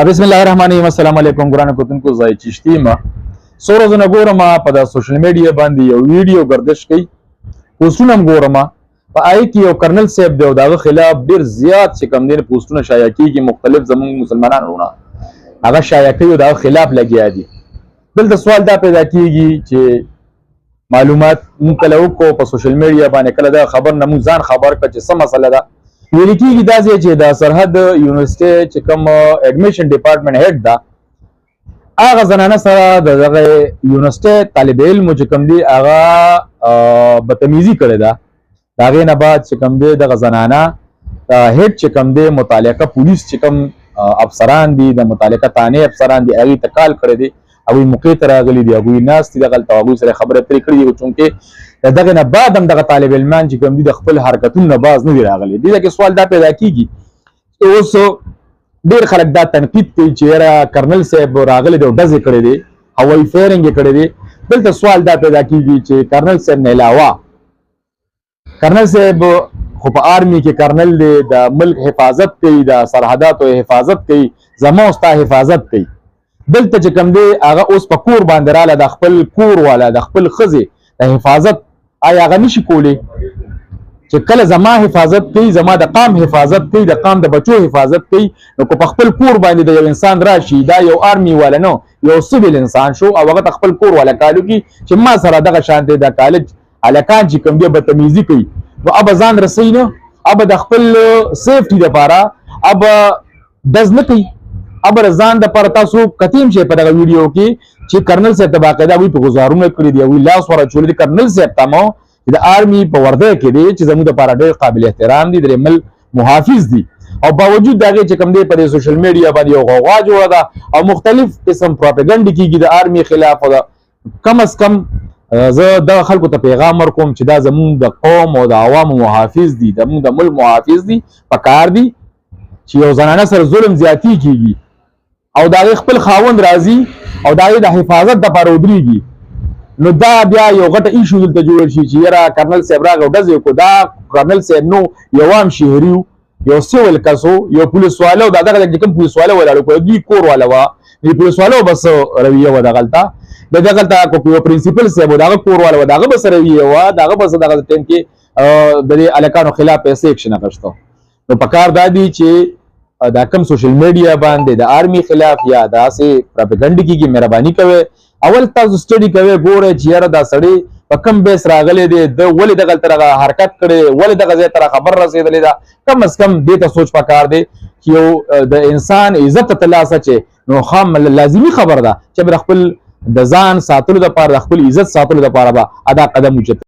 بسم الله الرحمن الرحیم. السلام علیکم ګرانو کتونکو. زای چشتی ما څو ورځې ګورم په د سوشل میډیا باندې یو ویډیو گردش کوي، پوسټونه ګورم په آی کې یو کرنل صاحب دی او دغه خلاف ډیر زیات چې کم دین پوسټونه شایع کیږي، مختلف زموږ مسلمانانو هغه شایع کوي او دغه خلاف لګیا دي. دلته سوال دا پیدا کیږي چې معلومات مونږ کله وکړو په سوشل میډیا باندې، کله دا خبر نه مونږ ځان خبر کړ چې څه مسله ده. ویل کېږي دا چې د سرحد یونیورسيټي چې کوم اډمیشن ډپارټمنټ هیډ ده، هغه زنانه سره دغه یونیورسيټي طالب علم چې کوم دی هغه بدتمیزي کړې ده. د هغې نه بعد چې کوم دی دغه زنانه هیډ چې کوم دی متعلقه پولیس چې کوم افسران دي، د متعلقه تانې افسران دي، هغوی ته کال کړی دی، هغوی موقع ته راغلي دي، هغوی ناست دي دغلته، هغوی سره خبرې اترې کړې دي. چونکې د دغه نه بعد هم دغه طالب علمان چې کوم دي د خپل حرکتونو نه باز نه دي راغلي. دې کې سوال دا پیدا کیږي چې اوس ډېر خلک دا تنقید کوي چې یاره کرنل صاحب راغلی دی او ډزې کړی دی، هوایي فایرنګ یې کړی دی. دلته سوال دا پیدا کیږي چې کرنل صاحب نه علاوه کرنل صاحب خو په آرمي کې کرنل دی، د ملک حفاظت کوي، د سرحداتو حفاظت کوي، زما او ستا حفاظت کوي. دلته چې کوم دی هغه اوس په کور باندې راله، د خپل کور والا د خپل ښځې د حفاظت آیا هغه نشي کولی چې کله زما حفاظت کوي، زما د قام حفاظت کوي، د قام د بچو حفاظت کوي، نو که په خپل کور باندې د یو انسان راشي، دا یو آرمي والا نو یو سیویل انسان شو او هغه د خپل کور والا کالو کی چې ما سره دغه شانتې د کالج هلکان چې کوم دی بدتمیزي کوي، نو اب ځان رسوي نه، اب د خپل سیفټي دپاره اب ډز نه کوي، اب ځان دپاره. تاسو کتیم چې په دغه ویډیو کې چې کرنل صاحب ته باقاعده هغوی په گزارونه کړي دي، هغوی لاس ورچولی دي. کرنل صاحب ته مو چې د آرمي په ورده کې دی چې زموږ دپاره ډېر قابل احترام دي، د ملک محافظ دي، او باوجود د هغې چې کوم دی په سوشل میډیا باندې یو غوغا جوړه ده او مختلف قسم پروپاګنډ کېږي د آرمي خلاف. او کم از کم زه دغه خلکو ته پیغام ورکوم چې دا زموږ د قوم او د عوامو محافظ دي، زموږ د ملک محافظ دي. پکار دي چې یو زنانه سره ظلم زیاتی کېږي او د هغې خپل خاوند راځي او د هغې د حفاظت دپاره ودرېږي، نو دا بیا یو غټه ایشو دلته جوړ شي چې یاره کرنل صاحب راغی او ډزې وکړو. دا کرنل صاحب نو یو عام شهري و، یو سیول کس و، یو پولیس والا و. دا دغه چې کوم پولیس والا ولاړ و دوی کور والا وه، د پولیس والا بس رویه وه دغلته، د دغلته یو پرنسپل صاحب و، د هغه کور والا وه، د هغه بس رویه وه، د هغه بس دغه ټایم کې د دې هلکانو خلاف پیسې اکشن اخیسته. نو پکار دا دی چې دا کم سوشل میډیا باندې د آرمي خلاف یا داسې پروپاګنډ کېږي، مهرباني کوئ اول تاسو سټډي کوئ، ګورئ چې یاره دا سړی په کم بیس راغلی دی، د ولې دغلته حرکت کړی، ولې دغه ځای ته خبر رسېدلی ده. کم از کم دې ته سوچ پکار دی چې یو د انسان عزت ته ترلاسه چې نو خام لازمي خبر ده چې خپل د ځان ساتلو دپاره، د خپل عزت ساتلو دپاره به ادا قدم اوچت